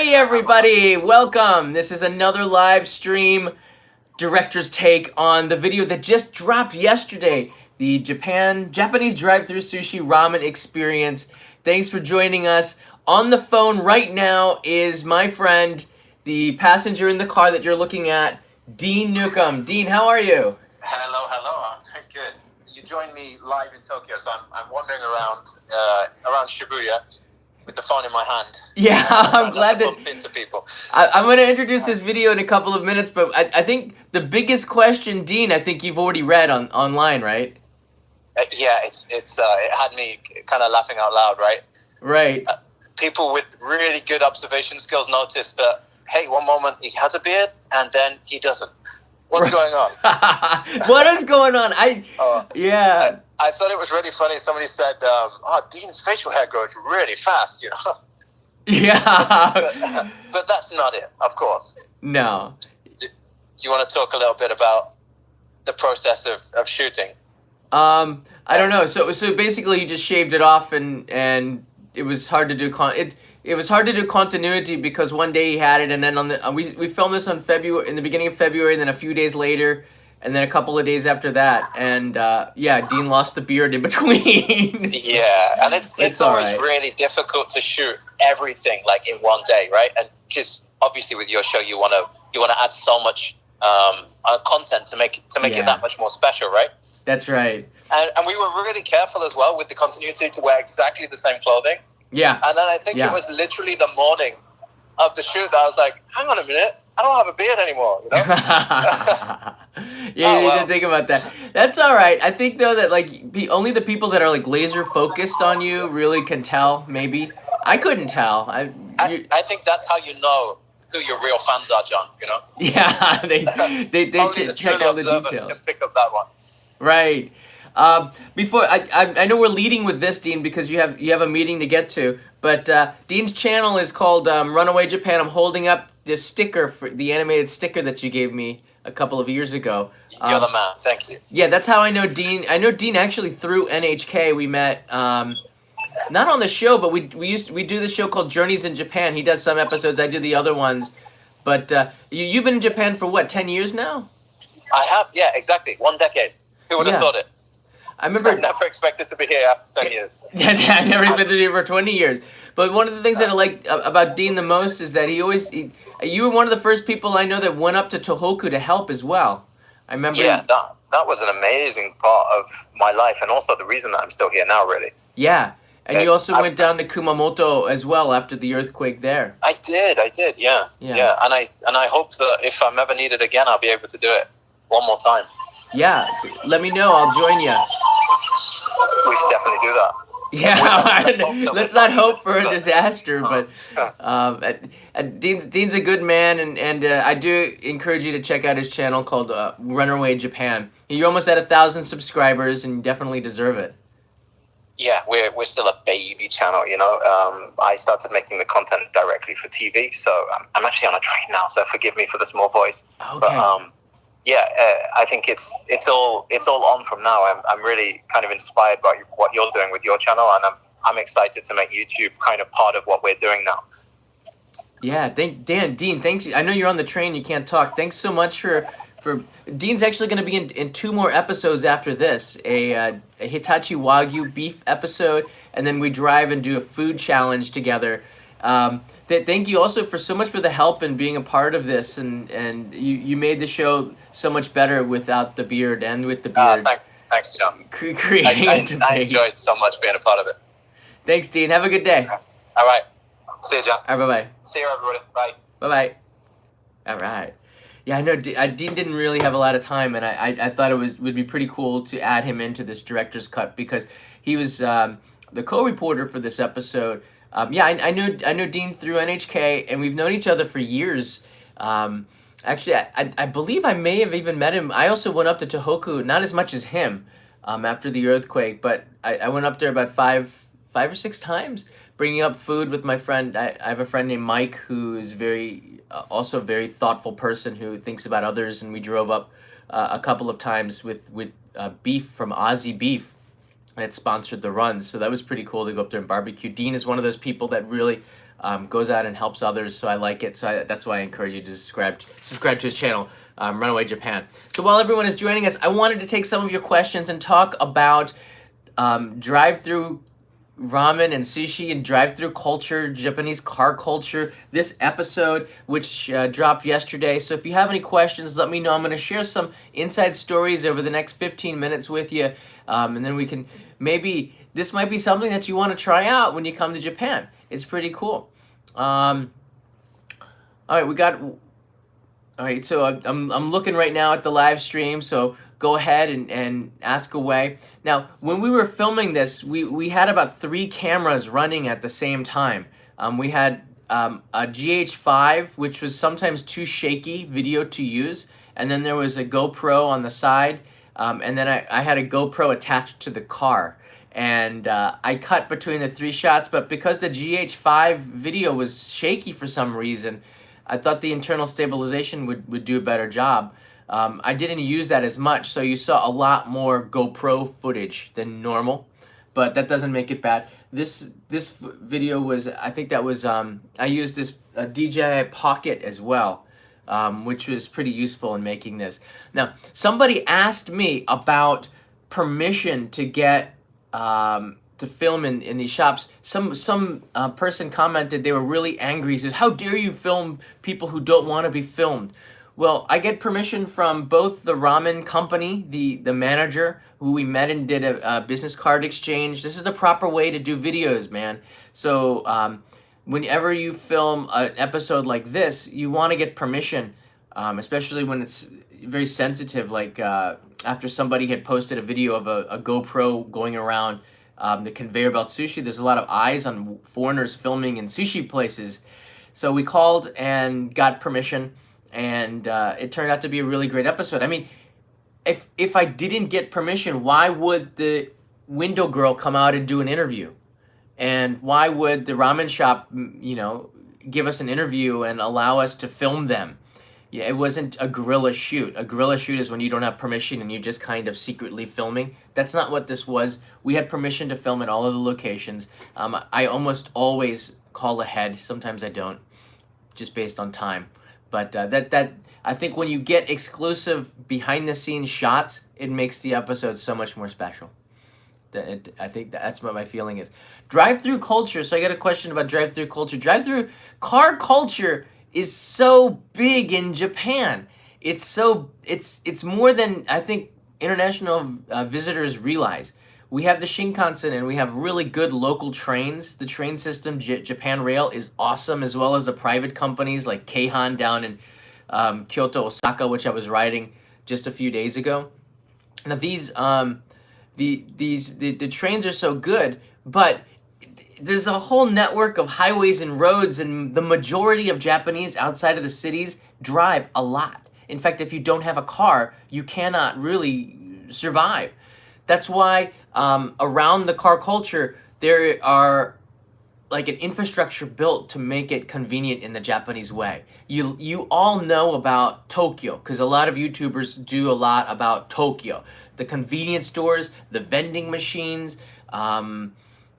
Hey everybody, welcome. This is another live stream director's take on the video that just dropped yesterday, the Japanese drive-thru sushi ramen experience. Thanks for joining us. On the phone right now is my friend, the passenger in the car that you're looking at, Dean Newcomb. Dean, how are you? Hello. I'm very good. You joined me live in Tokyo, so I'm wandering around Shibuya with the phone in my hand. Yeah, I'm glad that bump into people. I'm going to introduce this video in a couple of minutes, but I think the biggest question, Dean, I think you've already read online, right? Yeah, it had me kind of laughing out loud, right? Right. People with really good observation skills notice that, hey, one moment he has a beard and then he doesn't. What's going on? What is going on? Yeah. I thought it was really funny. Somebody said, Dean's facial hair grows really fast, you know? Yeah. But that's not it, of course. No. Do you want to talk a little bit about the process of shooting? I don't know. So basically, you just shaved it off, and it was hard to do it was hard to do continuity because one day he had it, and then we filmed this in the beginning of February, and then a few days later, and then a couple of days after that, and Dean lost the beard in between. Yeah, and it's always right. really difficult to shoot everything like in one day, right? And because obviously with your show you want to add so much content to make it that much more special, right? That's right. And we were really careful as well with the continuity to wear exactly the same clothing. Yeah. And then I think it was literally the morning of the shoot that I was like, hang on a minute, I don't have a beard anymore, you know? Yeah, you didn't think about that. That's all right. I think though that only the people that are like laser focused on you really can tell. Maybe I couldn't tell. I think that's how you know who your real fans are, John. You know? Yeah, they only the check all the details. Can pick up that one. Right. Before I know we're leading with this, Dean, because you have a meeting to get to. But Dean's channel is called Runaway Japan. I'm holding up this sticker for the animated sticker that you gave me a couple of years ago. You're the man. Thank you. Yeah, that's how I know Dean. I know Dean actually through NHK. We met not on the show, but we do this show called Journeys in Japan. He does some episodes. I do the other ones. But you've been in Japan for what, 10 years now? I have. Yeah, exactly. 1 decade. Who would have thought it? I remember. I never expected to be here after 10 years. I never expected to be here for 20 years. But one of the things that I like about Dean the most is that you were one of the first people I know that went up to Tohoku to help as well. I remember. Yeah, that was an amazing part of my life, and also the reason that I'm still here now, really. Yeah, and you also went down to Kumamoto as well after the earthquake there. I did, yeah. And I hope that if I'm ever needed again, I'll be able to do it one more time. Yeah, let me know. I'll join you. We should definitely do that. Yeah, let's not hope for a disaster, but Dean's a good man, and I do encourage you to check out his channel called Runaway Japan. You're almost at 1,000 subscribers, and you definitely deserve it. Yeah, we're still a baby channel, you know. I started making the content directly for TV, so I'm actually on a train now, so forgive me for the small voice. Okay. But I think it's all on from now. I'm really kind of inspired by what you're doing with your channel, and I'm excited to make YouTube kind of part of what we're doing now. Yeah, Dean, thanks. I know you're on the train, you can't talk. Thanks so much for Dean's actually going to be in 2 more episodes after this, a Hitachi Wagyu beef episode, and then we drive and do a food challenge together. Thank you also for so much for the help and being a part of this, and you made the show so much better without the beard and with the beard. Thanks, John. I enjoyed so much being a part of it. Thanks, Dean. Have a good day. All right. See you, John. All right, bye-bye. See you, everybody. Bye. Bye-bye. All right. Yeah, I know Dean didn't really have a lot of time, and I thought it would be pretty cool to add him into this director's cut because he was the co-reporter for this episode. I know Dean through NHK, and we've known each other for years. Actually, I believe I may have even met him. I also went up to Tohoku, not as much as him, after the earthquake, but I went up there about five or 6 times, bringing up food with my friend. I have a friend named Mike who is also a very thoughtful person who thinks about others, and we drove up a couple of times with beef from Aussie Beef that sponsored the runs, so that was pretty cool to go up there and barbecue. Dean is one of those people that really goes out and helps others, so I like it. So that's why I encourage you to subscribe to his channel, Runaway Japan. So while everyone is joining us, I wanted to take some of your questions and talk about drive-thru ramen and sushi and drive-thru culture, Japanese car culture, this episode, which dropped yesterday. So if you have any questions, let me know. I'm going to share some inside stories over the next 15 minutes with you, and then we can this might be something that you want to try out when you come to Japan. It's pretty cool. All right, so I'm looking right now at the live stream, so go ahead and ask away. Now, when we were filming this, we had about 3 cameras running at the same time. We had a GH5, which was sometimes too shaky video to use, and then there was a GoPro on the side, and then I had a GoPro attached to the car. And I cut between the 3 shots, but because the GH5 video was shaky for some reason, I thought the internal stabilization would do a better job. I didn't use that as much, so you saw a lot more GoPro footage than normal, but that doesn't make it bad. This video was, I think that was, I used this DJI Pocket as well, which was pretty useful in making this. Now, somebody asked me about permission to get to film in these shops. Some person commented they were really angry. He says, "How dare you film people who don't want to be filmed?" Well, I get permission from both the ramen company, the manager, who we met and did a business card exchange. This is the proper way to do videos, man. So whenever you film an episode like this, you want to get permission, especially when it's very sensitive, like after somebody had posted a video of a GoPro going around the conveyor belt sushi. There's a lot of eyes on foreigners filming in sushi places. So we called and got permission, and it turned out to be a really great episode. I mean, if I didn't get permission, why would the window girl come out and do an interview? And why would the ramen shop, give us an interview and allow us to film them? Yeah, it wasn't a guerrilla shoot. A guerrilla shoot is when you don't have permission and you're just kind of secretly filming. That's not what this was. We had permission to film at all of the locations. I almost always call ahead. Sometimes I don't, just based on time. But that I think when you get exclusive behind-the-scenes shots, it makes the episode so much more special. I think that's what my feeling is. Drive-thru culture. So I got a question about drive-thru culture. Drive-thru car culture is so big in Japan. It's more than I think international visitors realize. We have the Shinkansen and we have really good local trains. The train system, Japan Rail, is awesome, as well as the private companies like Keihan down in Kyoto, Osaka, which I was riding just a few days ago. Now the trains are so good, but there's a whole network of highways and roads, and the majority of Japanese outside of the cities drive a lot. In fact, if you don't have a car, you cannot really survive. That's why around the car culture, there are like an infrastructure built to make it convenient in the Japanese way. You all know about Tokyo, because a lot of YouTubers do a lot about Tokyo. The convenience stores, the vending machines,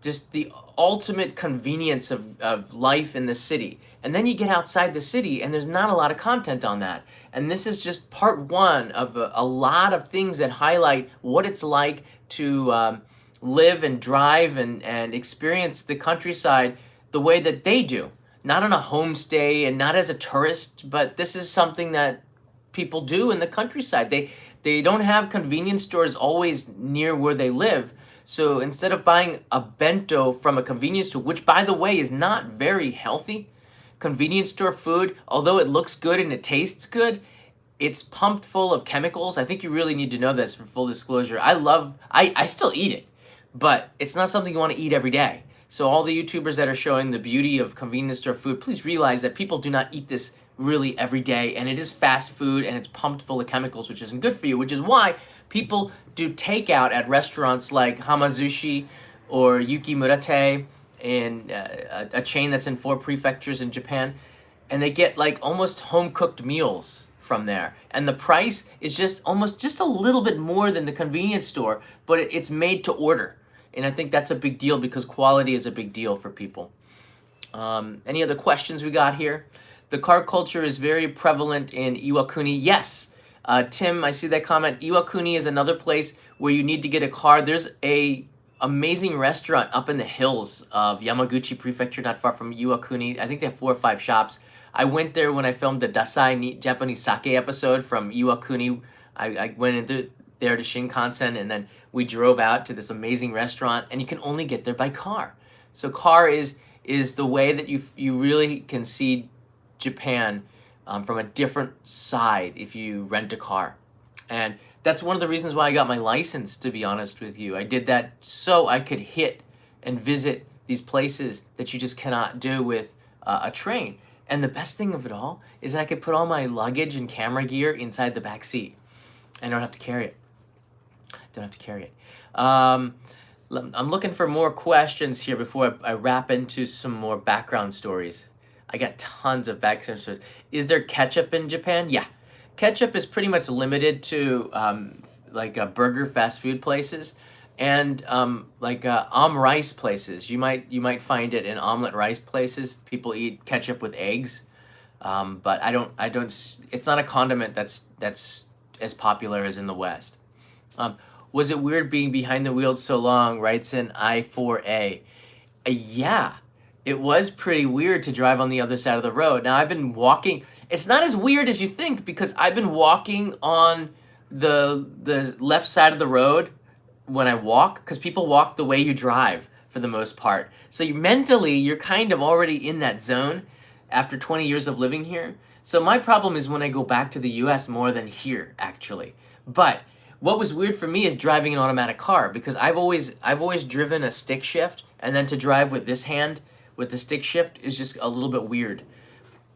just the ultimate convenience of life in the city. And then you get outside the city and there's not a lot of content on that. And this is just part one of a lot of things that highlight what it's like to live and drive and experience the countryside the way that they do. Not on a homestay and not as a tourist, but this is something that people do in the countryside. They don't have convenience stores always near where they live. So instead of buying a bento from a convenience store, which by the way is not very healthy, convenience store food, although it looks good and it tastes good, it's pumped full of chemicals. I think you really need to know this for full disclosure. I still eat it, but it's not something you want to eat every day. So all the YouTubers that are showing the beauty of convenience store food, please realize that people do not eat this really every day, and it is fast food and it's pumped full of chemicals, which isn't good for you, which is why people do takeout at restaurants like Hamazushi or Yuki Murate, in a chain that's in 4 prefectures in Japan, and they get like almost home-cooked meals from there. And the price is just a little bit more than the convenience store, but it's made to order. And I think that's a big deal because quality is a big deal for people. Any other questions we got here? The car culture is very prevalent in Iwakuni. Yes, Tim, I see that comment. Iwakuni is another place where you need to get a car. There's a amazing restaurant up in the hills of Yamaguchi Prefecture, not far from Iwakuni. I think they have 4 or 5 shops. I went there when I filmed the Dasai Japanese Sake episode from Iwakuni. I went into there to Shinkansen, and then we drove out to this amazing restaurant, and you can only get there by car. So car is the way that you really can see Japan from a different side if you rent a car. And that's one of the reasons why I got my license, to be honest with you. I did that so I could hit and visit these places that you just cannot do with a train. And the best thing of it all is that I could put all my luggage and camera gear inside the back seat. I don't have to carry it. I'm looking for more questions here before I wrap into some more background stories. I got tons of background stories. Is there ketchup in Japan? Yeah. Ketchup is pretty much limited to burger fast food places and rice places. You might find it in omelet rice places. People eat ketchup with eggs, but I don't. It's not a condiment that's as popular as in the West. Was it weird being behind the wheel so long? Writes in I4A. Yeah, it was pretty weird to drive on the other side of the road. Now I've been walking. It's not as weird as you think because I've been walking on the left side of the road when I walk, because people walk the way you drive for the most part. So mentally, you're kind of already in that zone after 20 years of living here. So my problem is when I go back to the US more than here, actually. But what was weird for me is driving an automatic car, because I've always driven a stick shift, and then to drive with this hand with the stick shift is just a little bit weird.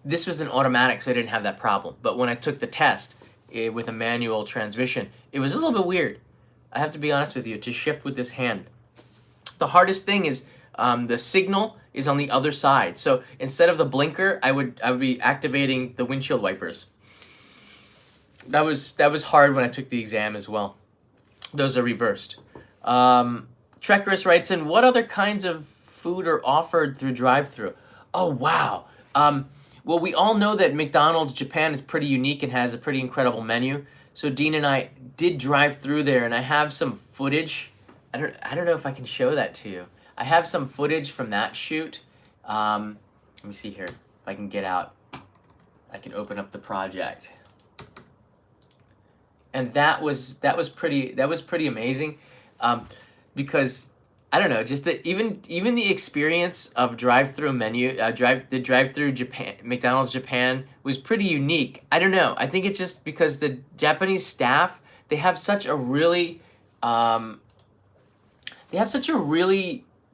This was an automatic, so I didn't have that problem. But when I took the test with a manual transmission, it was a little bit weird. I have to be honest with you, to shift with this hand. The hardest thing is the signal is on the other side. So instead of the blinker, I would be activating the windshield wipers. That was hard when I took the exam as well. Those are reversed. Trekkers writes in, what other kinds of food are offered through drive-thru? Oh, wow. Well, we all know that McDonald's Japan is pretty unique and has a pretty incredible menu. So Dean and I did drive through there, and I have some footage. I don't know if I can show that to you. I have some footage from that shoot. Let me see here if I can get out. I can open up the project. And that was pretty amazing, because I don't know, just even the experience of drive-through drive-through Japan, McDonald's Japan was pretty unique. I don't know. I think it's just because the Japanese staff, they have such a really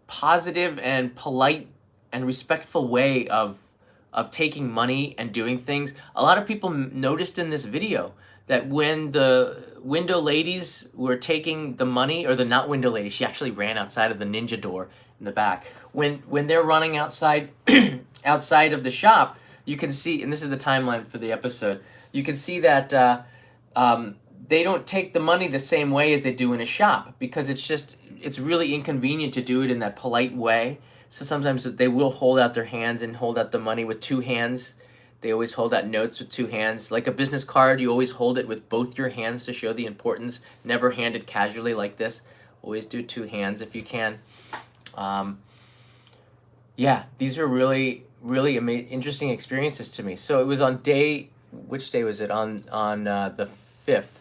positive and polite and respectful way of taking money and doing things. A lot of people noticed in this video that when the window ladies were taking the money, or the not window lady, she actually ran outside of the ninja door in the back. When they're running outside outside of the shop, you can see, and this is the timeline for the episode, you can see that they don't take the money the same way as they do in a shop, because it's really inconvenient to do it in that polite way. So sometimes they will hold out their hands and hold out the money with 2 hands. They always hold out notes with 2 hands. Like a business card, you always hold it with both your hands to show the importance. Never hand it casually like this. Always do 2 hands if you can. Yeah, these are really interesting experiences to me. So it was on which day was it? On the 5th.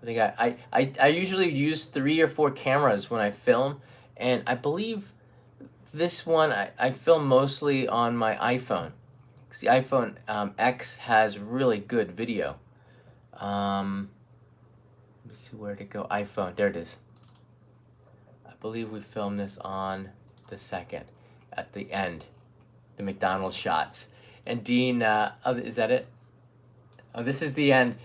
I think I usually use 3 or 4 cameras when I film, and I believe this one I film mostly on my iPhone. The iPhone X has really good video. Let me see, where did it go? iPhone, there it is. I believe we filmed this on the 2nd, at the end, the McDonald's shots. And Dean, is that it? Oh, this is the end.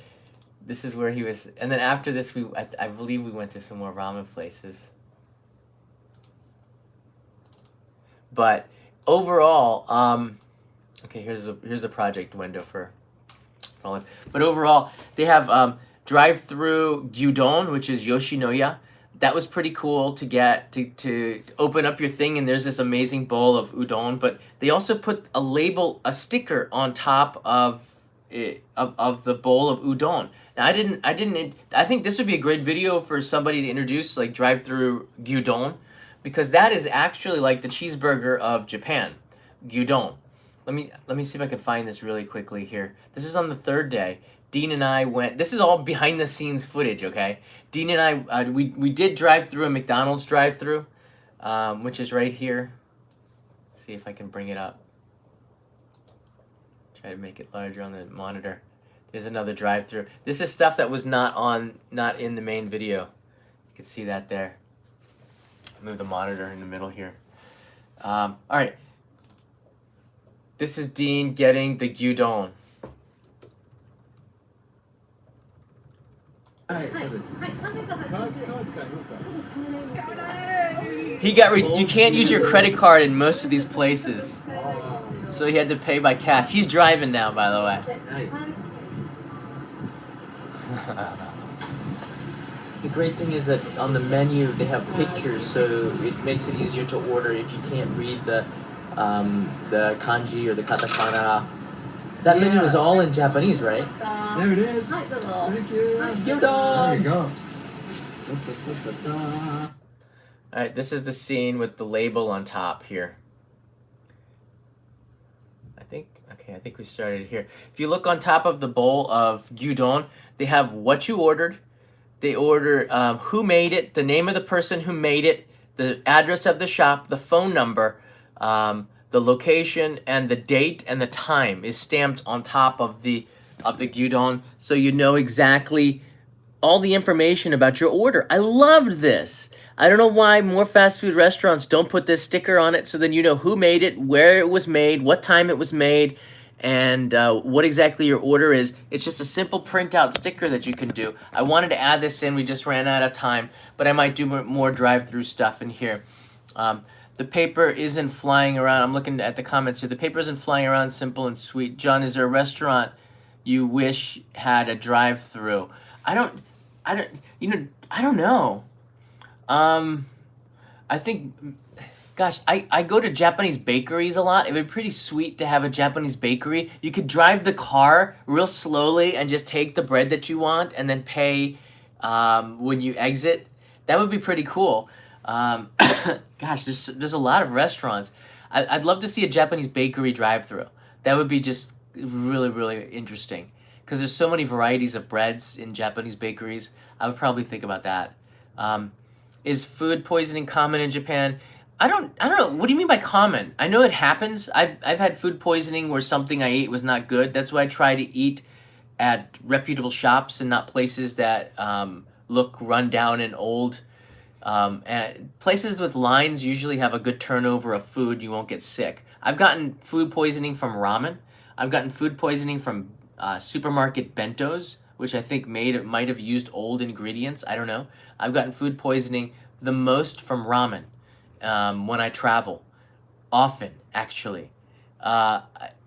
This is where he was, and then after this, I believe we went to some more ramen places. But overall, okay, here's a project window for all this. But overall, they have drive-through gyudon, which is Yoshinoya. that was pretty cool to get to open up your thing and there's this amazing bowl of udon. But they also put a sticker on top of of the bowl of udon. Now I think this would be a great video for somebody to introduce, like drive-through gyudon, because that is actually like the cheeseburger of Japan, gyudon. Let me see if I can find this really quickly here. This is on the third day. Dean and I went. This is all behind the scenes footage, okay? Dean and I we did drive through a McDonald's drive-through, which is right here. Let's see if I can bring it up. Try to make it larger on the monitor. There's another drive-through. This is stuff that was not in the main video. You can see that there. Move the monitor in the middle here. All right. This is Dean getting the gyudon. You can't use your credit card in most of these places, so he had to pay by cash. He's driving now, by the way. The great thing is that on the menu they have pictures, so it makes it easier to order if you can't read the kanji or the katakana. That menu is all in Japanese, right? There it is. Thank you. Gyudon! There you go. Alright, this is the scene with the label on top here. I think we started here. If you look on top of the bowl of gyudon, they have what you ordered. They order who made it, the name of the person who made it, the address of the shop, the phone number, the location, and the date and the time is stamped on top of the gyudon, so you know exactly all the information about your order. I loved this. I don't know why more fast food restaurants don't put this sticker on it, so then you know who made it, where it was made, what time it was made, and what exactly your order is. It's just a simple printout sticker that you can do. I wanted to add this in. We just ran out of time, but I might do more drive-through stuff in here. The paper isn't flying around. I'm looking at the comments here. The paper isn't flying around, simple and sweet. John, is there a restaurant you wish had a drive-through? I don't know. I think, gosh, I go to Japanese bakeries a lot. It would be pretty sweet to have a Japanese bakery. You could drive the car real slowly and just take the bread that you want and then pay when you exit. That would be pretty cool. Gosh, there's a lot of restaurants. I'd love to see a Japanese bakery drive-through. That would be just really, really interesting. Because there's so many varieties of breads in Japanese bakeries. I would probably think about that. Is food poisoning common in Japan? I don't know. What do you mean by common? I know it happens. I've had food poisoning where something I ate was not good. That's why I try to eat at reputable shops and not places that look run down and old. And places with lines usually have a good turnover of food. You won't get sick. I've gotten food poisoning from ramen. I've gotten food poisoning from supermarket bentos, which I think might have used old ingredients. I don't know. I've gotten food poisoning the most from ramen when I travel. Often, actually.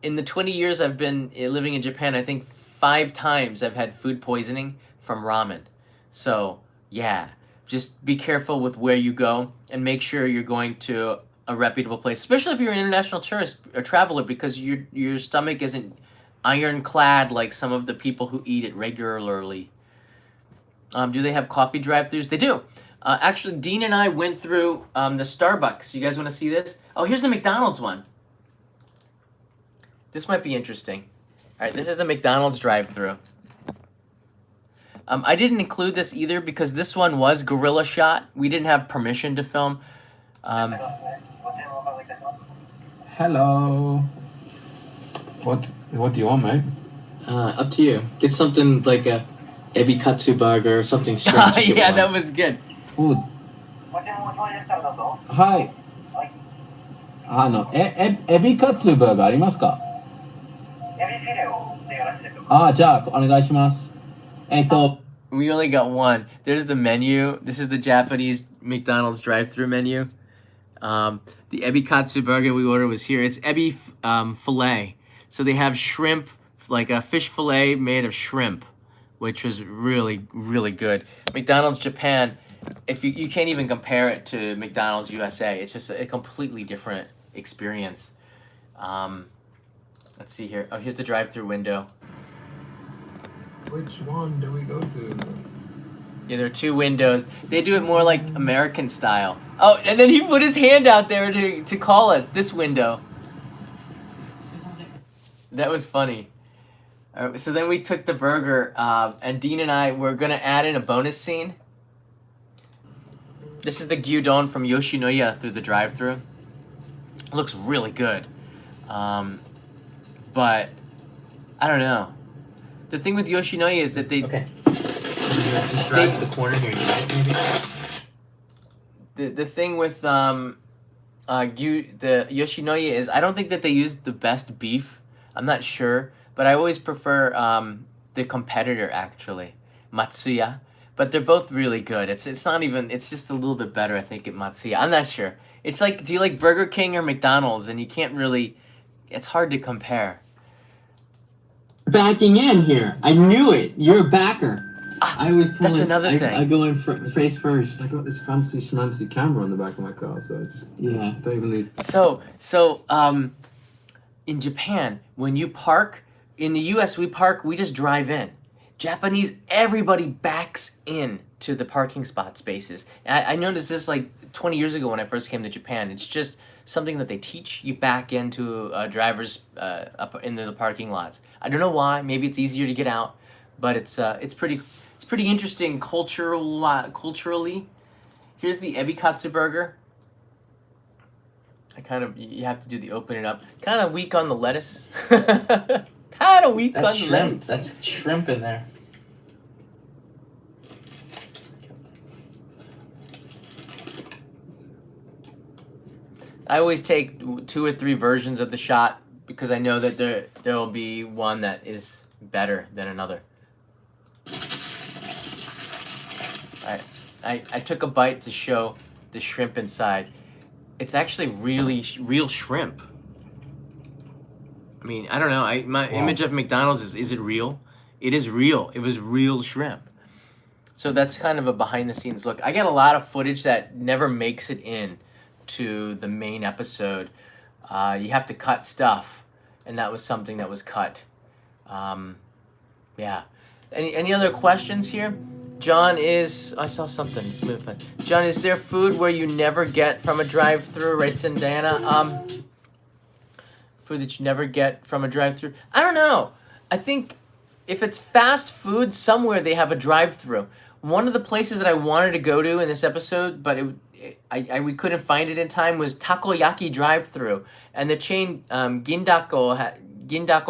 In the 20 years I've been living in Japan, I think 5 times I've had food poisoning from ramen. So, yeah. Just be careful with where you go and make sure you're going to a reputable place, especially if you're an international tourist or traveler, because your stomach isn't ironclad like some of the people who eat it regularly. Do they have coffee drive-thrus? They do. Actually, Dean and I went through the Starbucks. You guys want to see this? Oh, here's the McDonald's one. This might be interesting. All right, this is the McDonald's drive-thru. I didn't include this either because this one was guerrilla shot. We didn't have permission to film. Hello. What do you want, mate? Up to you. Get something like a ebi katsu burger or something strange. Yeah, that was good. Food. はい。エビカツバーガーありますか？じゃあお願いします。We only got one. There's the menu. This is the Japanese McDonald's drive-thru menu. The ebi katsu burger we ordered was here. It's ebi fillet. So they have shrimp, like a fish fillet made of shrimp, which was really, really good. McDonald's Japan if you can't even compare it to McDonald's USA. It's just a completely different experience. Let's see here. Oh, here's the drive-through window. Which one do we go to? Yeah, there are two windows. They do it more like American style. Oh, and then he put his hand out there to call us. This window. That was funny. So then we took the burger, and Dean and I were going to add in a bonus scene. This is the gyudon from Yoshinoya through the drive-thru. It looks really good. But I don't know. The thing with Yoshinoya is that they... Okay. Just drive to the corner here, maybe? The thing with the Yoshinoya is I don't think that they use the best beef. I'm not sure. But I always prefer the competitor, actually. Matsuya. But they're both really good. It's not even... It's just a little bit better, I think, at Matsuya. I'm not sure. It's like, do you like Burger King or McDonald's? And you can't really... It's hard to compare. Backing in here. I knew it. You're a backer. I was pulling... That's another thing. I go in face first. I got this fancy schmancy camera on the back of my car, so I just don't even need... So, in Japan, when you park... In the U.S., we just drive in. Japanese, everybody backs in to the parking spot spaces. And I noticed this like 20 years ago when I first came to Japan. It's just something that they teach. You back into drivers up into the parking lots. I don't know why. Maybe it's easier to get out, but it's pretty interesting culturally. Here's the ebikatsu burger. You have to do the open it up. Kind of weak on the lettuce. Kind of weak on the lettuce. That's shrimp in there. I always take 2 or 3 versions of the shot because I know that there will be one that is better than another. I took a bite to show the shrimp inside. It's actually real shrimp. I mean, I don't know. My image of McDonald's is it real? It is real. It was real shrimp. So that's kind of a behind-the-scenes look. I get a lot of footage that never makes it in to the main episode. You have to cut stuff, and that was something that was cut. Yeah. Any other questions here? John is... I saw something. It's moving. John, is there food where you never get from a drive-thru? Right, Diana? Food that you never get from a drive-thru? I don't know. I think if it's fast food, somewhere they have a drive-thru. One of the places that I wanted to go to in this episode, but we couldn't find it in time, was Takoyaki drive-thru. And the chain Gindako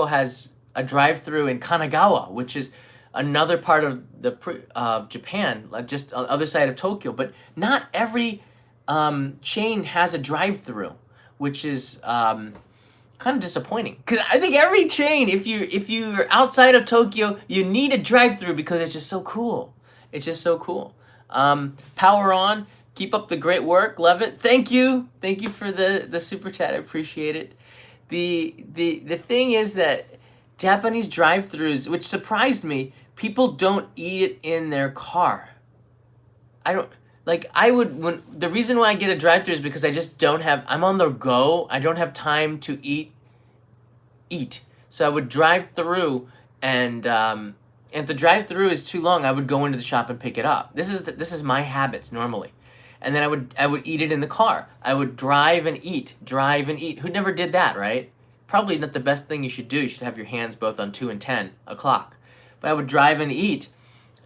has a drive-thru in Kanagawa, which is another part of Japan, like just on the other side of Tokyo. But not every chain has a drive-thru, which is... kind of disappointing, because I think every chain, if you're outside of Tokyo, you need a drive-thru because it's just so cool. It's just so cool. Power on. Keep up the great work. Love it. Thank you for the super chat. I appreciate it. The thing is that Japanese drive-thrus, which surprised me, people don't eat it in their car. The reason why I get a drive-thru is because I just I'm on the go. I don't have time to eat. So I would drive through, and if the drive-thru is too long, I would go into the shop and pick it up. This is my habits normally. And then I would eat it in the car. I would drive and eat. Who never did that, right? Probably not the best thing you should do. You should have your hands both on 2 and 10 o'clock. But I would drive and eat,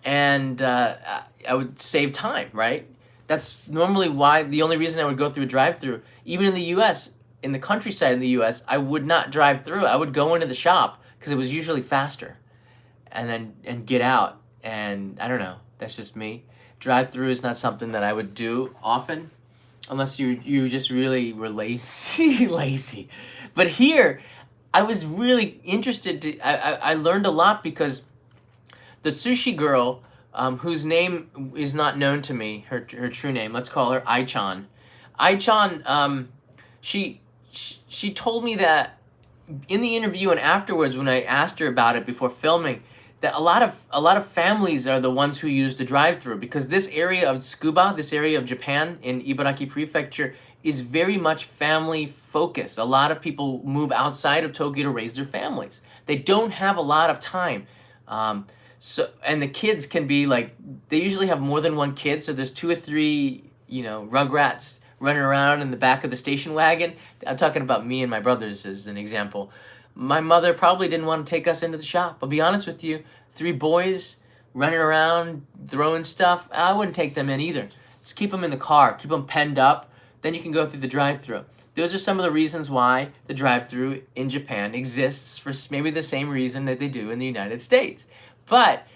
and I would save time, right? That's normally the only reason I would go through a drive-thru. Even in the U.S., in the countryside in the U.S., I would not drive through. I would go into the shop because it was usually faster, and get out. And I don't know. That's just me. Drive-thru is not something that I would do often, unless you just really were lazy. But here, I was really interested I learned a lot because the sushi girl, whose name is not known to me, her true name, let's call her Ai-chan. Ai-chan, she told me that in the interview and afterwards when I asked her about it before filming, that a lot of families are the ones who use the drive-thru, because this area of Tsukuba, this area of Japan in Ibaraki Prefecture, is very much family focused. A lot of people move outside of Tokyo to raise their families. They don't have a lot of time. And the kids can be like, they usually have more than one kid, so there's 2 or 3, rugrats running around in the back of the station wagon. I'm talking about me and my brothers as an example. My mother probably didn't want to take us into the shop. I'll be honest with you, 3 boys running around, throwing stuff, I wouldn't take them in either. Just keep them in the car, keep them penned up, then you can go through the drive-thru. Those are some of the reasons why the drive-thru in Japan exists, for maybe the same reason that they do in the United States. But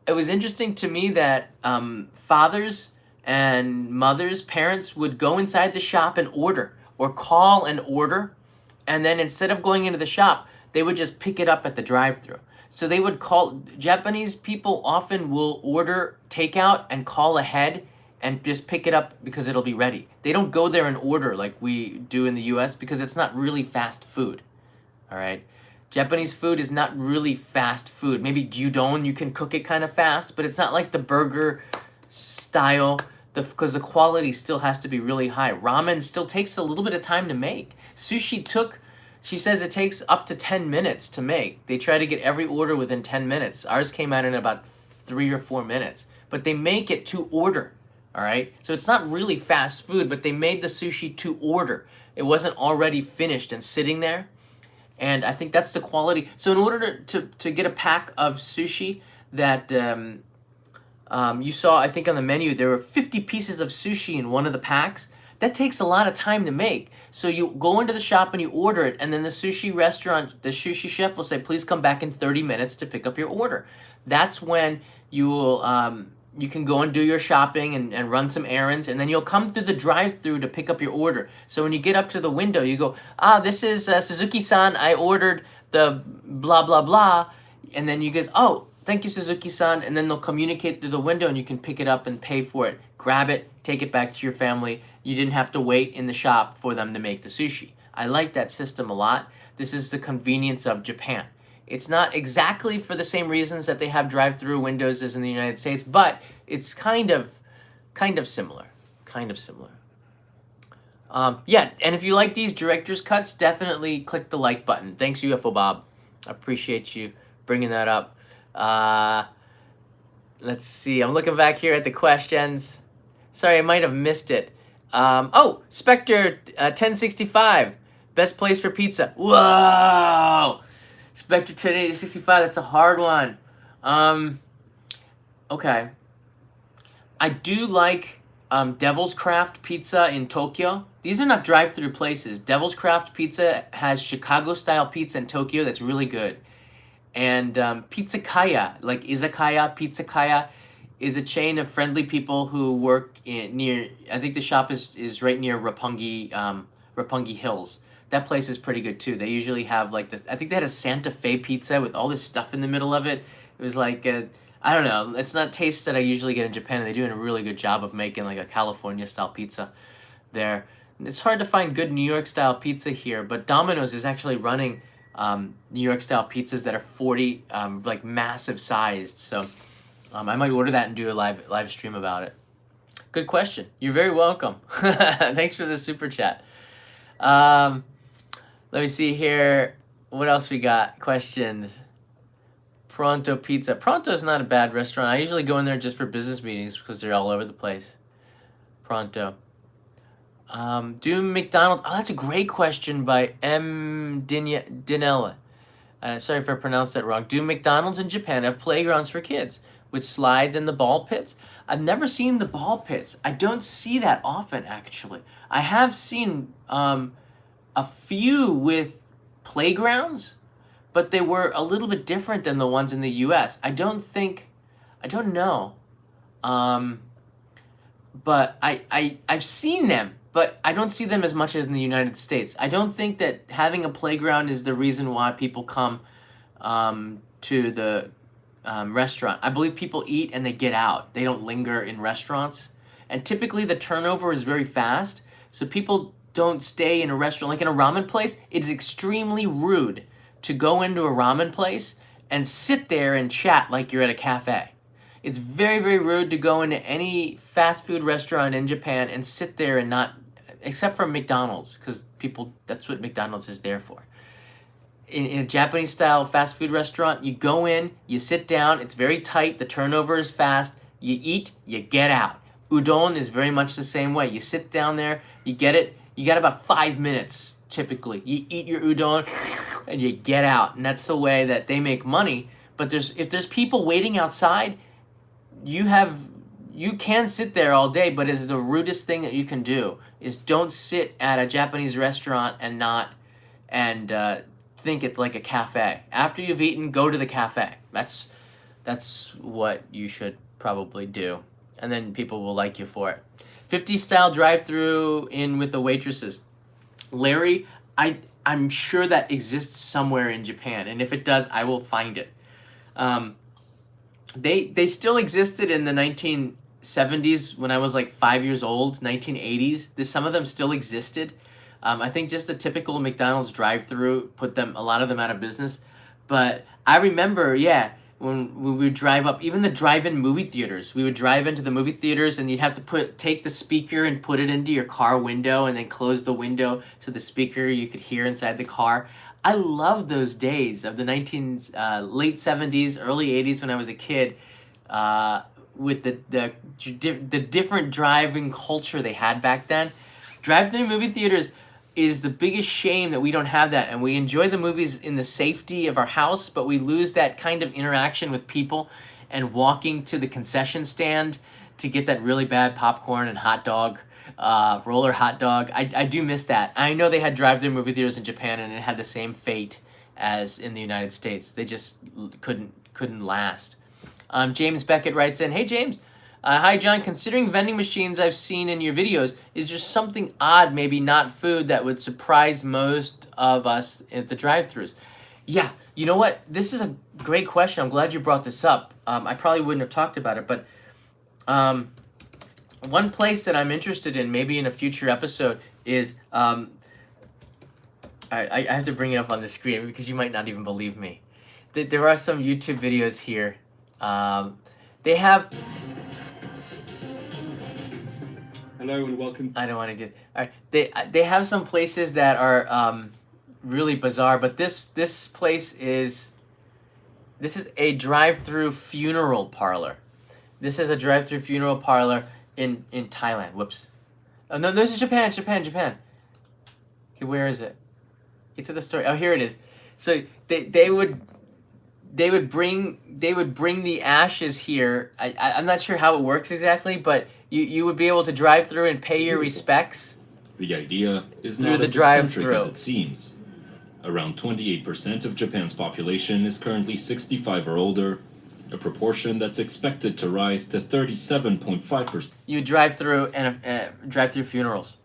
it was interesting to me that fathers and mothers, parents, would go inside the shop and order, or call and order, and then instead of going into the shop, they would just pick it up at the drive-thru. So they would call, Japanese people often will order takeout and call ahead and just pick it up because it'll be ready. They don't go there and order like we do in the US, because it's not really fast food. All right? Japanese food is not really fast food. Maybe gyudon, you can cook it kind of fast, but it's not like the burger style, because the quality still has to be really high. Ramen still takes a little bit of time to make. Sushi she says it takes up to 10 minutes to make. They try to get every order within 10 minutes. Ours came out in about 3 or 4 minutes. But they make it to order, all right? So it's not really fast food, but they made the sushi to order. It wasn't already finished and sitting there. And I think that's the quality. So in order to get a pack of sushi that you saw, I think on the menu, there were 50 pieces of sushi in one of the packs. That takes a lot of time to make. So you go into the shop and you order it, and then the sushi restaurant, the sushi chef will say, please come back in 30 minutes to pick up your order. That's when you will, you can go and do your shopping and run some errands, and then you'll come through the drive-thru to pick up your order. So when you get up to the window, you go, this is Suzuki-san, I ordered the blah, blah, blah. And then you go, oh, thank you, Suzuki-san. And then they'll communicate through the window, and you can pick it up and pay for it. Grab it, take it back to your family. You didn't have to wait in the shop for them to make the sushi. I like that system a lot. This is the convenience of Japan. It's not exactly for the same reasons that they have drive-through windows as in the United States, but it's kind of similar. Kind of similar. Yeah, and if you like these director's cuts, definitely click the like button. Thanks, UFO Bob. I appreciate you bringing that up. Let's see. I'm looking back here at the questions. Sorry, I might have missed it. Spectre 1065. Best place for pizza. Whoa! Spectre 1065, that's a hard one. Okay. I do like Devil's Craft Pizza in Tokyo. These are not drive-through places. Devil's Craft Pizza has Chicago-style pizza in Tokyo that's really good. And Pizza-kaya, like Izakaya, Pizza-kaya, is a chain of friendly people who work near, I think the shop is right near Roppongi Hills. That place is pretty good too. They usually have like this, I think they had a Santa Fe pizza with all this stuff in the middle of it. It was like, I don't know, it's not tastes that I usually get in Japan. They're doing a really good job of making like a California style pizza there. It's hard to find good New York style pizza here, but Domino's is actually running New York style pizzas that are 40, like massive sized. So I might order that and do a live stream about it. Good question. You're very welcome. Thanks for the super chat. Let me see here. What else we got? Questions. Pronto Pizza. Pronto is not a bad restaurant. I usually go in there just for business meetings because they're all over the place. Pronto. Do McDonald's... Oh, that's a great question by M. Dinella. Sorry if I pronounced that wrong. Do McDonald's in Japan have playgrounds for kids with slides and the ball pits? I've never seen the ball pits. I don't see that often, actually. I have seen a few with playgrounds, but they were a little bit different than the ones in the U.S. I don't know. But I've seen them, but I don't see them as much as in the United States. I don't think that having a playground is the reason why people come to the restaurant. I believe people eat and they get out. They don't linger in restaurants. And typically the turnover is very fast, so people don't stay in a restaurant. Like in a ramen place, it's extremely rude to go into a ramen place and sit there and chat like you're at a cafe. It's very, very rude to go into any fast food restaurant in Japan and sit there and not, except for McDonald's, because people, that's what McDonald's is there for. In a Japanese style fast food restaurant, you go in, you sit down, it's very tight, the turnover is fast, you eat, you get out. Udon is very much the same way. You sit down there, you get it, you got about 5 minutes typically. You eat your udon and you get out. And that's the way that they make money. But if there's people waiting outside, you can sit there all day, but it's the rudest thing that you can do is don't sit at a Japanese restaurant and think it's like a cafe. After you've eaten, go to the cafe. That's what you should probably do. And then people will like you for it. 50 style drive-thru in with the waitresses. Larry, I'm sure that exists somewhere in Japan, and if it does, I will find it. They still existed in the 1970s when I was like 5 years old, 1980s. Some of them still existed. I think just a typical McDonald's drive-thru put a lot of them out of business. But I remember, when we would drive up, even the drive-in movie theaters, we would drive into the movie theaters and you'd have to take the speaker and put it into your car window and then close the window so the speaker you could hear inside the car. I love those days of the late 70s, early 80s when I was a kid, with the different driving culture they had back then. Drive-thru movie theaters is the biggest shame that we don't have that, and we enjoy the movies in the safety of our house, but we lose that kind of interaction with people and walking to the concession stand to get that really bad popcorn and hot dog, roller hot dog. I do miss that. I know they had drive-thru movie theaters in Japan and it had the same fate as in the United States. They just couldn't last. James Beckett writes in, "Hey James, hi John, considering vending machines I've seen in your videos, is there something odd, maybe not food, that would surprise most of us at the drive-thrus?" Yeah, you know what? This is a great question. I'm glad you brought this up. I probably wouldn't have talked about it, but one place that I'm interested in, maybe in a future episode, is I have to bring it up on the screen because you might not even believe me. There are some YouTube videos here. They have... Hello and welcome. I don't want to do... All right. They have some places that are really bizarre, but this place is... This is a drive-through funeral parlor. This is a drive-through funeral parlor in Thailand. Whoops. Oh, no, this is Japan. Okay, where is it? Get to the story. Oh, here it is. So they would bring the ashes here. I'm not sure how it works exactly, but you would be able to drive through and pay your respects. The idea is through not the as eccentric drive-thru. as it seems. Around 28% of Japan's population is currently 65 or older, a proportion that's expected to rise to 37.5%. You drive through and drive through funerals.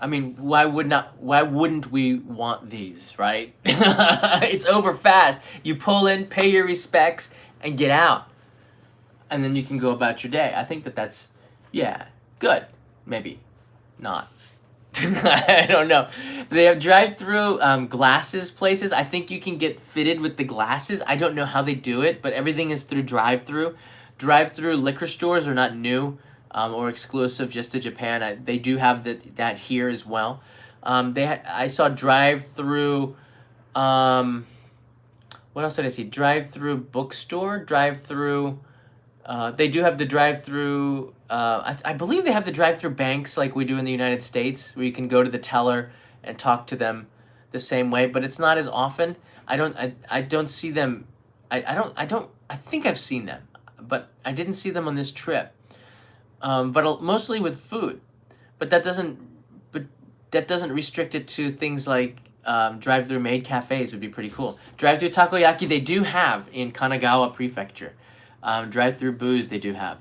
I mean, why wouldn't we want these, right? It's over fast. You pull in, pay your respects, and get out. And then you can go about your day. I think that's, good. Maybe not. I don't know. They have drive-through glasses places. I think you can get fitted with the glasses. I don't know how they do it, but everything is through drive-through. Drive-through liquor stores are not new or exclusive just to Japan. They do have that here as well. I saw drive-through... what else did I see? Drive-through bookstore, drive-through... they do have the drive-through... I believe they have the drive-through banks like we do in the United States, where you can go to the teller and talk to them the same way, but it's not as often. I don't see them. I think I've seen them, but I didn't see them on this trip. But mostly with food, but that doesn't restrict it to things like drive-through maid cafes would be pretty cool. Drive-through takoyaki they do have in Kanagawa Prefecture. Drive-through booze they do have.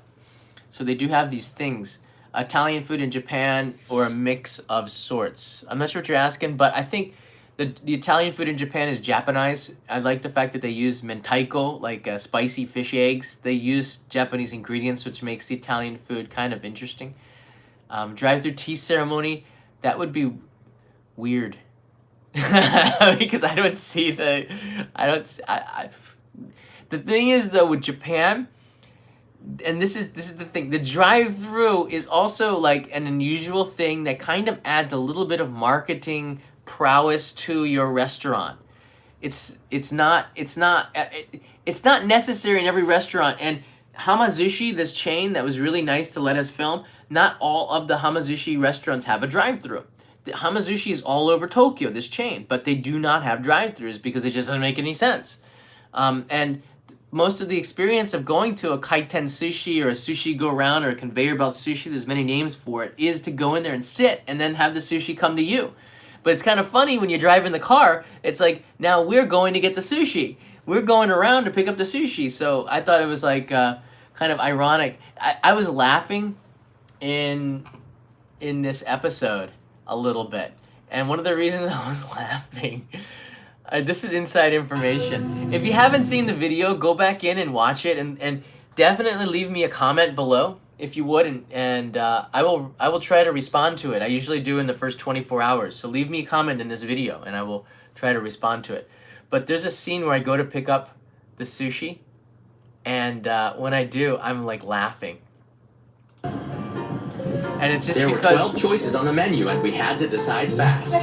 So they do have these things. Italian food in Japan, or a mix of sorts. I'm not sure what you're asking, but I think the Italian food in Japan is Japanese. I like the fact that they use mentaiko, like spicy fish eggs. They use Japanese ingredients, which makes the Italian food kind of interesting. Drive-through tea ceremony, that would be weird. Because I don't see The thing is though with Japan, and this is the thing, the drive-through is also like an unusual thing that kind of adds a little bit of marketing prowess to your restaurant. It's not necessary in every restaurant. And Hamazushi, this chain that was really nice to let us film, not all of the Hamazushi restaurants have a drive-through. The Hamazushi is all over Tokyo, this chain, but they do not have drive-thrus because it just doesn't make any sense. And most of the experience of going to a kaiten sushi or a sushi go round or a conveyor belt sushi, there's many names for it, is to go in there and sit and then have the sushi come to you. But it's kind of funny when you drive in the car, it's like, now we're going to get the sushi. We're going around to pick up the sushi. So I thought it was like kind of ironic. I was laughing in this episode a little bit. And one of the reasons I was laughing, this is inside information. If you haven't seen the video, go back in and watch it, and definitely leave me a comment below if you would, and I will try to respond to it. I usually do in the first 24 hours. So leave me a comment in this video, and I will try to respond to it. But there's a scene where I go to pick up the sushi, and when I do, I'm like laughing. And it's just there because were 12 choices on the menu, and we had to decide fast.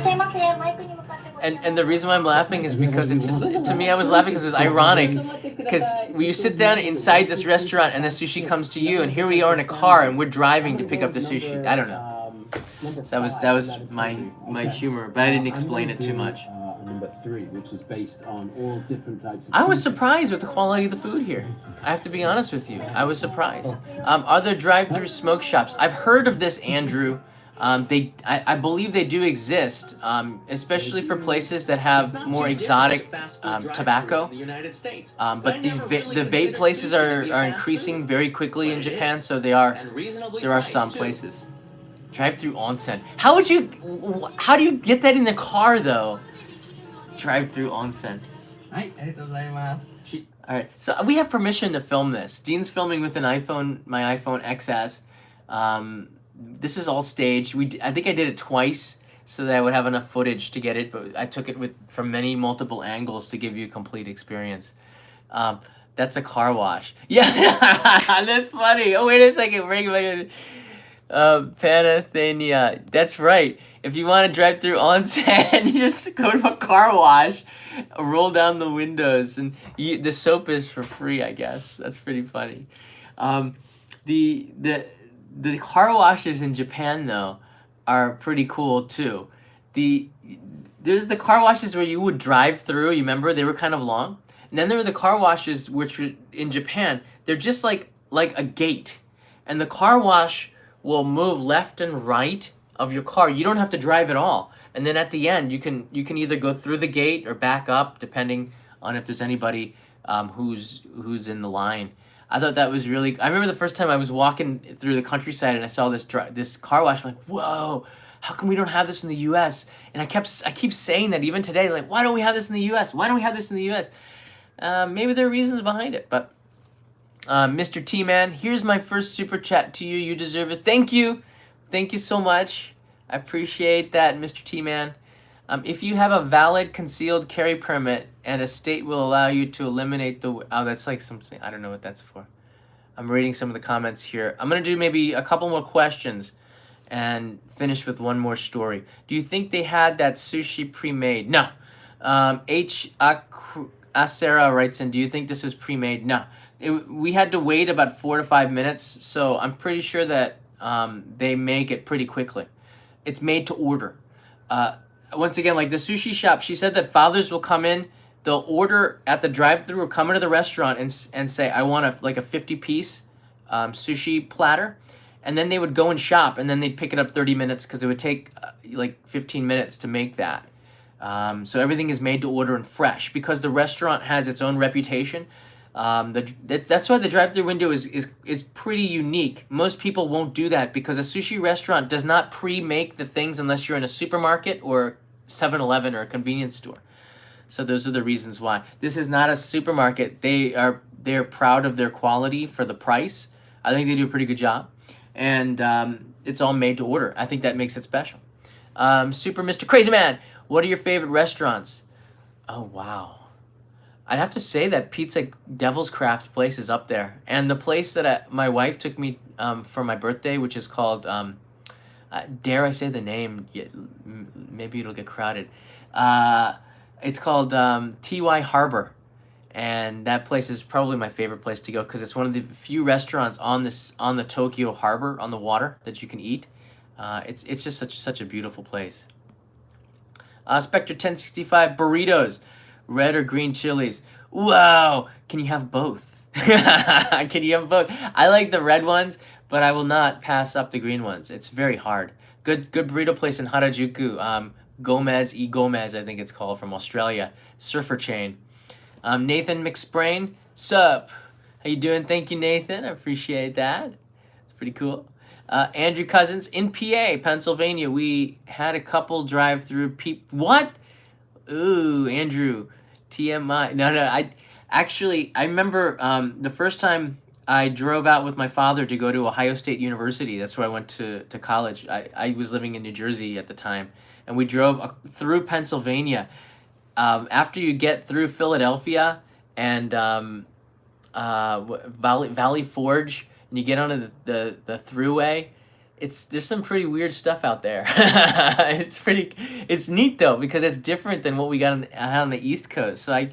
And the reason why I'm laughing is because it's just, to me, I was laughing because it was ironic. Because when you sit down inside this restaurant and the sushi comes to you, and here we are in a car and we're driving to pick up the sushi. I don't know. So that was my humor, but I didn't explain it too much. Number 3, which is based on all different types of. I was surprised with the quality of the food here. I have to be honest with you. I was surprised. Are there drive-through smoke shops? I've heard of this, Andrew. I believe they do exist, especially for places that have more exotic tobacco. But the vape places are increasing very quickly in Japan, so there are some places. Drive-through onsen. How do you get that in the car though? Drive-through onsen. Alright, so we have permission to film this. Dean's filming with my iPhone XS. This is all staged. I think I did it twice so that I would have enough footage to get it, but I took it from multiple angles to give you a complete experience. That's a car wash. Yeah, that's funny. Oh, wait a second. Panathenia. That's right. If you want to drive through onsen, you just go to a car wash, roll down the windows, and the soap is for free, I guess. That's pretty funny. The car washes in Japan, though, are pretty cool, too. There's the car washes where you would drive through. You remember? They were kind of long. And then there were the car washes which were in Japan. They're just like a gate. And the car wash will move left and right of your car. You don't have to drive at all. And then at the end, you can either go through the gate or back up, depending on if there's anybody who's in the line. I thought that was really. I remember the first time I was walking through the countryside and I saw this car wash. I'm like, whoa! How come we don't have this in the U.S.? And I keep saying that even today. Like, why don't we have this in the U.S.? Why don't we have this in the U.S.? Maybe there are reasons behind it, but. Mr. T-Man, here's my first super chat to you. You deserve it. Thank you. Thank you so much. I appreciate that, Mr. T-Man. If you have a valid concealed carry permit and a state will allow you to eliminate the... Oh, that's like something... I don't know what that's for. I'm reading some of the comments here. I'm going to do maybe a couple more questions and finish with one more story. Do you think they had that sushi pre-made? No. Asera writes in, do you think this was pre-made? No. We had to wait about 4 to 5 minutes, so I'm pretty sure that they make it pretty quickly. It's made to order. Once again, like the sushi shop, she said that fathers will come in, they'll order at the drive-thru or come into the restaurant and say, I want a 50-piece sushi platter. And then they would go and shop, and then they'd pick it up 30 minutes because it would take 15 minutes to make that. So everything is made to order and fresh because the restaurant has its own reputation. That's why the drive-thru window is pretty unique. Most people won't do that because a sushi restaurant does not pre-make the things unless you're in a supermarket or 7-Eleven or a convenience store. So those are the reasons why. This is not a supermarket. They're proud of their quality for the price. I think they do a pretty good job. And it's all made to order. I think that makes it special. Super Mr. Crazy Man, what are your favorite restaurants? Oh, wow. I'd have to say that Pizza Devil's Craft place is up there, and the place that my wife took me for my birthday, which is called dare I say the name? Maybe it'll get crowded. It's called T.Y. Harbor, and that place is probably my favorite place to go because it's one of the few restaurants on the Tokyo Harbor on the water that you can eat. It's just such a beautiful place. Spectre 1065 burritos, red or green chilies. Wow, can you have both? Can you have both? I like the red ones, but I will not pass up the green ones. It's very hard. Good burrito place in Harajuku. Gomez I think it's called, from Australia. Surfer chain. Nathan McSprain, sup? How you doing? Thank you, Nathan. I appreciate that. It's pretty cool. Andrew Cousins in PA, Pennsylvania. We had a couple drive-through What? Ooh, Andrew. TMI. No. I remember the first time I drove out with my father to go to Ohio State University. That's where I went to college. I was living in New Jersey at the time. And we drove through Pennsylvania. After you get through Philadelphia and Valley Forge, and you get onto the thruway, there's some pretty weird stuff out there. It's neat though, because it's different than what we got on the East Coast. So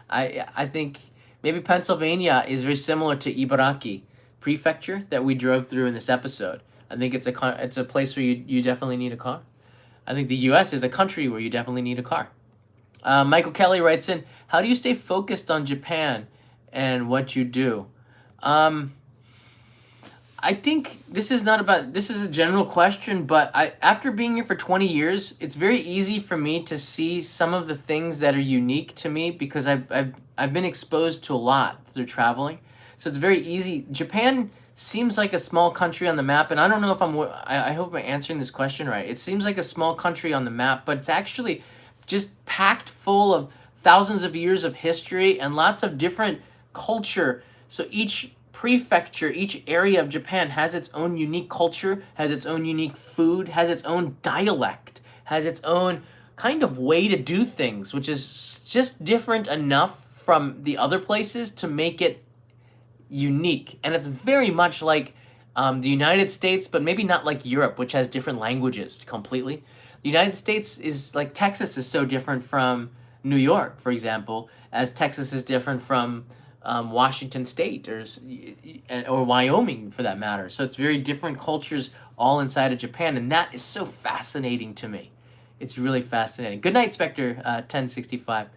I think maybe Pennsylvania is very similar to Ibaraki Prefecture that we drove through in this episode. I think it's a place where you definitely need a car. I think the U.S. is a country where you definitely need a car. Michael Kelly writes in, how do you stay focused on Japan and what you do? I think this is a general question, but after being here for 20 years, it's very easy for me to see some of the things that are unique to me because I've been exposed to a lot through traveling. So it's very easy. Japan seems like a small country on the map, and I don't know if I hope I'm answering this question right. It seems like a small country on the map, but it's actually just packed full of thousands of years of history and lots of different culture. So each prefecture, each area of Japan has its own unique culture, has its own unique food, has its own dialect, has its own kind of way to do things, which is just different enough from the other places to make it unique. And it's very much like the United States, but maybe not like Europe, which has different languages completely. The United States is like Texas is so different from New York, for example, as Texas is different from Washington State or Wyoming, for that matter. So it's very different cultures all inside of Japan, and that is so fascinating to me. It's really fascinating. Good night, Spectre 1065.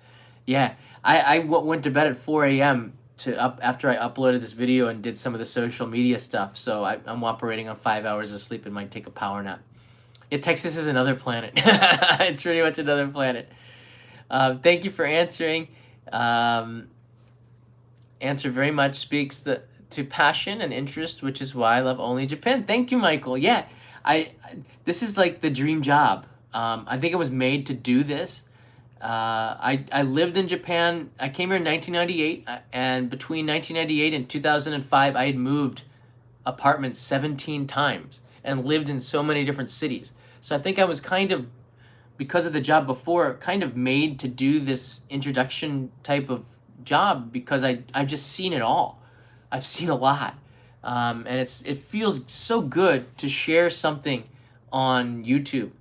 Yeah, I went to bed at 4 a.m. after I uploaded this video and did some of the social media stuff. So I'm operating on 5 hours of sleep and might take a power nap. Yeah, Texas is another planet. It's pretty much another planet. Thank you for answering. Answer very much speaks to passion and interest, which is why I love only Japan. Thank you, Michael. Yeah, this is like the dream job. I think I was made to do this. I lived in Japan. I came here in 1998, and between 1998 and 2005, I had moved apartments 17 times and lived in so many different cities. So I think I was kind of, because of the job before, kind of made to do this introduction type of job because I've just seen it all. I've seen a lot. And it feels so good to share something on YouTube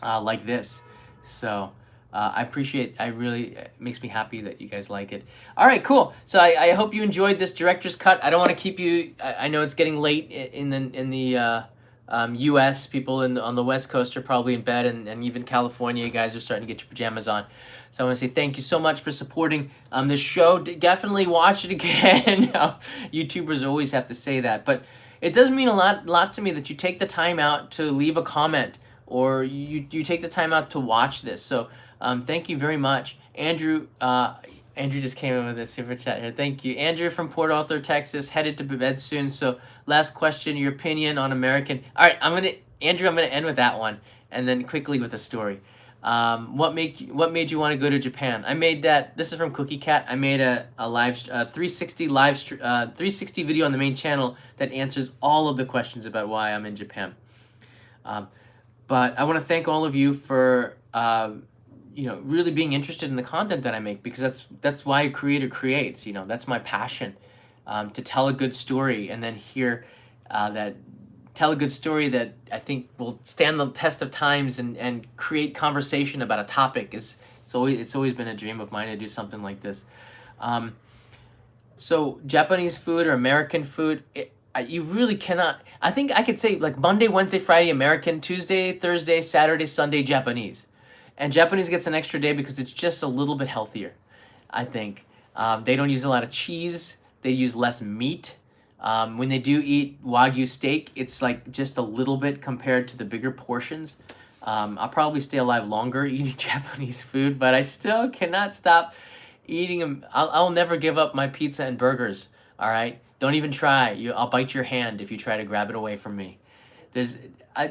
like this. So it makes me happy that you guys like it. All right, cool. So I hope you enjoyed this director's cut. I don't want to keep you, I know it's getting late in the U.S. People on the West Coast are probably in bed, and even California, you guys are starting to get your pajamas on. So I want to say thank you so much for supporting this show. Definitely watch it again. YouTubers always have to say that, but it does mean a lot to me that you take the time out to leave a comment or you take the time out to watch this. So thank you very much. Andrew just came in with a super chat here. Thank you. Andrew from Port Arthur, Texas, headed to bed soon. So last question, your opinion on American. All right, Andrew, I'm gonna end with that one, and then quickly with a story. What made you want to go to Japan? I made that. This is from Cookie Cat. I made a 360 360 video on the main channel that answers all of the questions about why I'm in Japan. But I want to thank all of you for really being interested in the content that I make, because that's why a creator creates. That's my passion, to tell a good story and then tell a good story that I think will stand the test of times and create conversation about a topic. It's always been a dream of mine to do something like this. So Japanese food or American food, you really cannot. I think I could say like Monday, Wednesday, Friday American, Tuesday, Thursday, Saturday, Sunday Japanese. And Japanese gets an extra day because it's just a little bit healthier, I think. They don't use a lot of cheese. They use less meat. When they do eat Wagyu steak, it's like just a little bit compared to the bigger portions. I'll probably stay alive longer eating Japanese food, but I still cannot stop eating them. I'll never give up my pizza and burgers, all right? Don't even try. I'll bite your hand if you try to grab it away from me.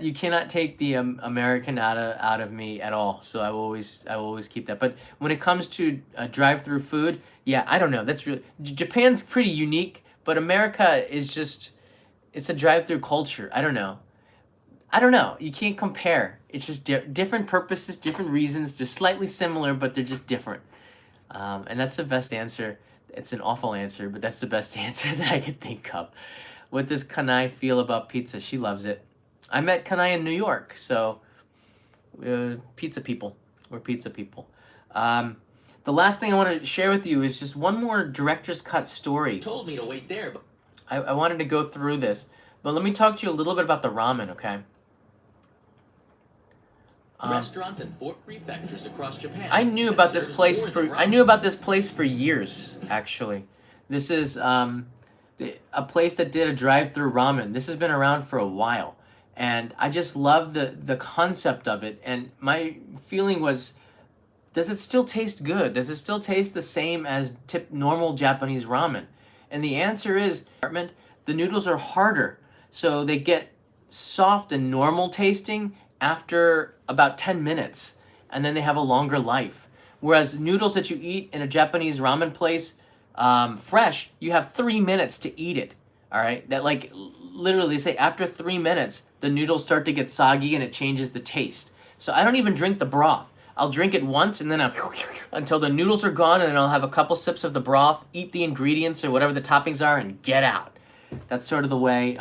You cannot take the American out of me at all. So I will always keep that. But when it comes to drive-through food, yeah, I don't know. That's really Japan's pretty unique, but America is it's a drive-through culture. I don't know. You can't compare. It's just different purposes, different reasons. They're slightly similar, but they're just different. And that's the best answer. It's an awful answer, but that's the best answer that I could think of. What does Kanai feel about pizza? She loves it. I met Kanai in New York, so pizza people. We're pizza people. The last thing I want to share with you is just one more director's cut story. Told me to wait there, but I wanted to go through this, but let me talk to you a little bit about the ramen, okay? Restaurants in 4 prefectures across Japan. I knew about this place for years, actually. This is a place that did a drive-through ramen. This has been around for a while, and I just love the concept of it. And my feeling was, does it still taste good? Does it still taste the same as normal Japanese ramen? And the answer is, the noodles are harder, so they get soft and normal tasting after about 10 minutes, and then they have a longer life. Whereas noodles that you eat in a Japanese ramen place, fresh, you have 3 minutes to eat it, all right? That like, literally say after 3 minutes, the noodles start to get soggy and it changes the taste. So I don't even drink the broth. I'll drink it once and then until the noodles are gone, and then I'll have a couple sips of the broth, eat the ingredients or whatever the toppings are, and get out. That's sort of the way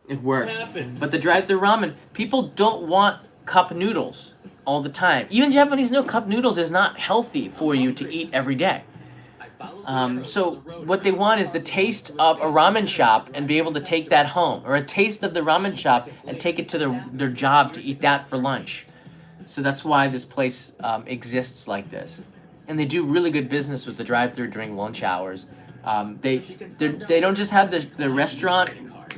it works. But the drive-thru ramen, people don't want cup noodles all the time. Even Japanese cup noodles is not healthy for you to eat every day. So what they want is the taste of a ramen shop and be able to take that home, or a taste of the ramen shop and take it to their job to eat that for lunch. So that's why this place exists like this. And they do really good business with the drive-thru during lunch hours. They don't just have the restaurant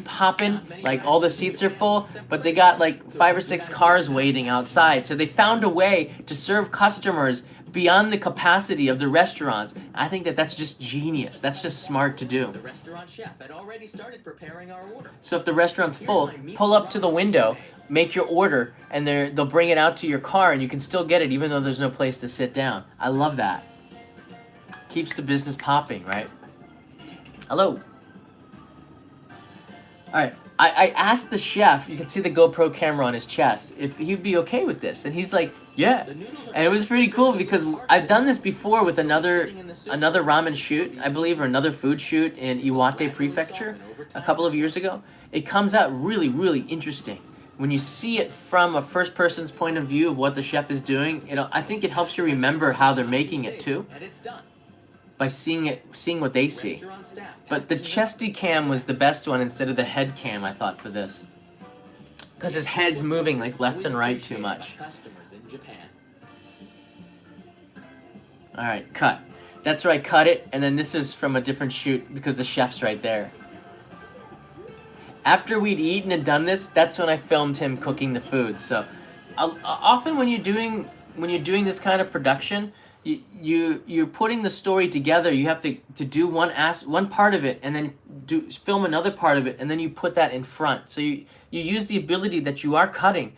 popping, like all the seats are full, but they got like 5 or 6 cars waiting outside. So they found a way to serve customers beyond the capacity of the restaurants. I think that's just genius. That's just smart to do. The restaurant chef had already started preparing our order. So if the restaurant's full, pull up to the window, make your order, and they'll bring it out to your car, and you can still get it even though there's no place to sit down. I love that. Keeps the business popping, right? Hello. Alright, I asked the chef, you can see the GoPro camera on his chest, if he'd be okay with this. And he's like, yeah. And it was pretty cool because I've done this before with another ramen shoot, I believe, or another food shoot in Iwate Prefecture a couple of years ago. It comes out really, really interesting. When you see it from a first person's point of view of what the chef is doing, I think it helps you remember how they're making it too. By seeing what they see. But the chesty cam was the best one instead of the head cam, I thought, for this. Because his head's moving like left and right too much. Alright, cut. That's where I cut it, and then this is from a different shoot because the chef's right there. After we'd eaten and done this, that's when I filmed him cooking the food. So often when you're doing this kind of production, you're putting the story together. You have to do one part of it and then film another part of it, and then you put that in front. So you use the ability that you are cutting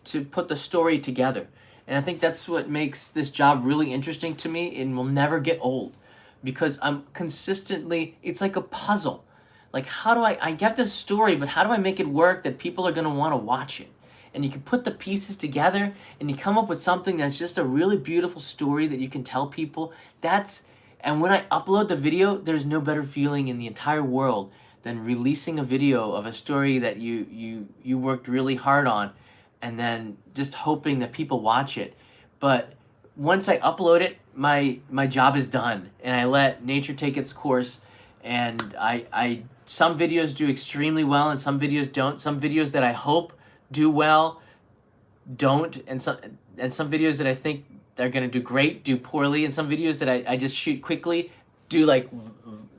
to put the story together. And I think that's what makes this job really interesting to me and will never get old, because I'm consistently, it's like a puzzle. Like, how do I get this story, but how do I make it work that people are going to want to watch it? and you can put the pieces together and you come up with something that's just a really beautiful story that you can tell people. And when I upload the video, there's no better feeling in the entire world than releasing a video of a story that you worked really hard on, and then just hoping that people watch it. But once I upload it, my job is done, and I let nature take its course. And I some videos do extremely well, and some videos don't. Some videos that I hope do well don't, and some videos that I think they're gonna do great do poorly, and some videos that I just shoot quickly do like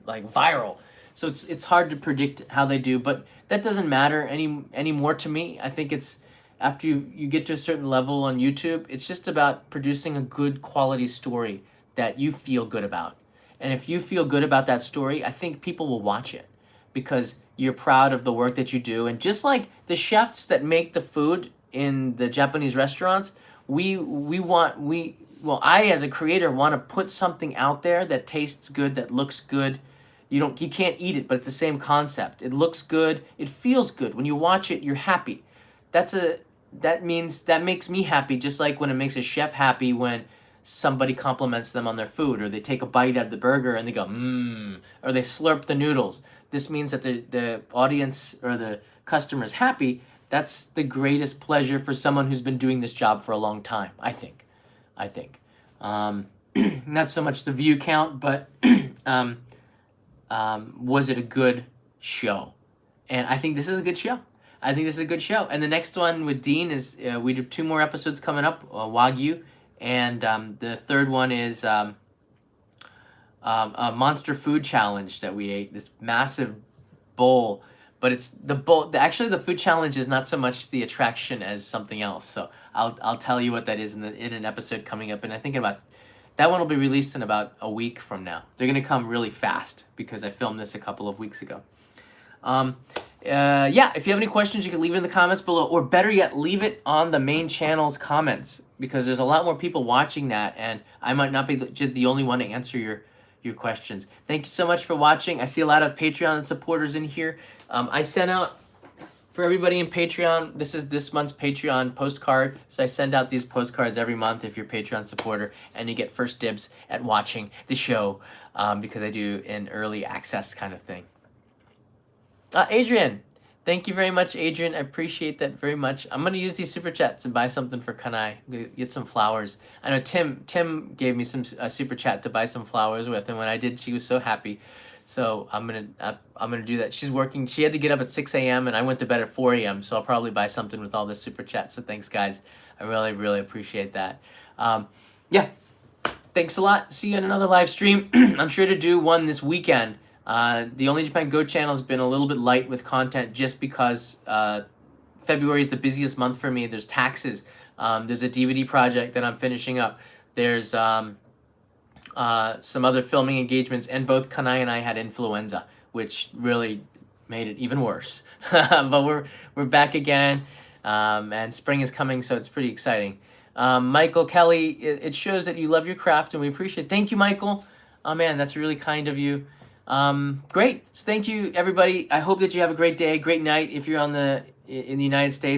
viral. So it's hard to predict how they do, but that doesn't matter anymore to me. I think it's after you get to a certain level on YouTube, it's just about producing a good quality story that you feel good about. And if you feel good about that story, I think people will watch it because you're proud of the work that you do. And just like the chefs that make the food in the Japanese restaurants, I as a creator want to put something out there that tastes good, that looks good. You can't eat it, but it's the same concept. It looks good, it feels good. When you watch it, you're happy. That makes me happy, just like when it makes a chef happy when somebody compliments them on their food, or they take a bite out of the burger and they go, mmm, or they slurp the noodles. This means that the audience or the customer is happy. That's the greatest pleasure for someone who's been doing this job for a long time, I think. Not so much the view count, but was it a good show? And I think this is a good show. And the next one with Dean is, we do 2 more episodes coming up, Wagyu. And the third one is a monster food challenge that we ate, this massive bowl. But it's the bowl. Actually, the food challenge is not so much the attraction as something else. So I'll tell you what that is in an episode coming up. And I think that one will be released in about a week from now. They're gonna come really fast because I filmed this a couple of weeks ago. If you have any questions, you can leave it in the comments below, or better yet, leave it on the main channel's comments, because there's a lot more people watching that, and I might not be the only one to answer your questions. Thank you so much for watching. I see a lot of Patreon supporters in here. I sent out, for everybody in Patreon, this is this month's Patreon postcard, so I send out these postcards every month if you're a Patreon supporter, and you get first dibs at watching the show, because I do an early access kind of thing. Adrian, thank you very much, Adrian. I appreciate that very much. I'm going to use these super chats and buy something for Kanai. Get some flowers. I know Tim gave me some super chat to buy some flowers with, and when I did, she was so happy. So I'm gonna do that. She's working. She had to get up at 6 a.m. and I went to bed at 4 a.m. So I'll probably buy something with all this super chat. So thanks, guys. I really, really appreciate that. Yeah, thanks a lot. See you in another live stream. I'm sure to do one this weekend. The Only Japan Go channel has been a little bit light with content just because February is the busiest month for me. There's taxes. There's a DVD project that I'm finishing up. There's some other filming engagements, and both Kanai and I had influenza, which really made it even worse. But we're back again, and spring is coming, so it's pretty exciting. Michael Kelly, it shows that you love your craft, and we appreciate it. Thank you, Michael. Oh man, that's really kind of you. Great. So thank you, everybody. I hope that you have a great day, great night if you're in the United States.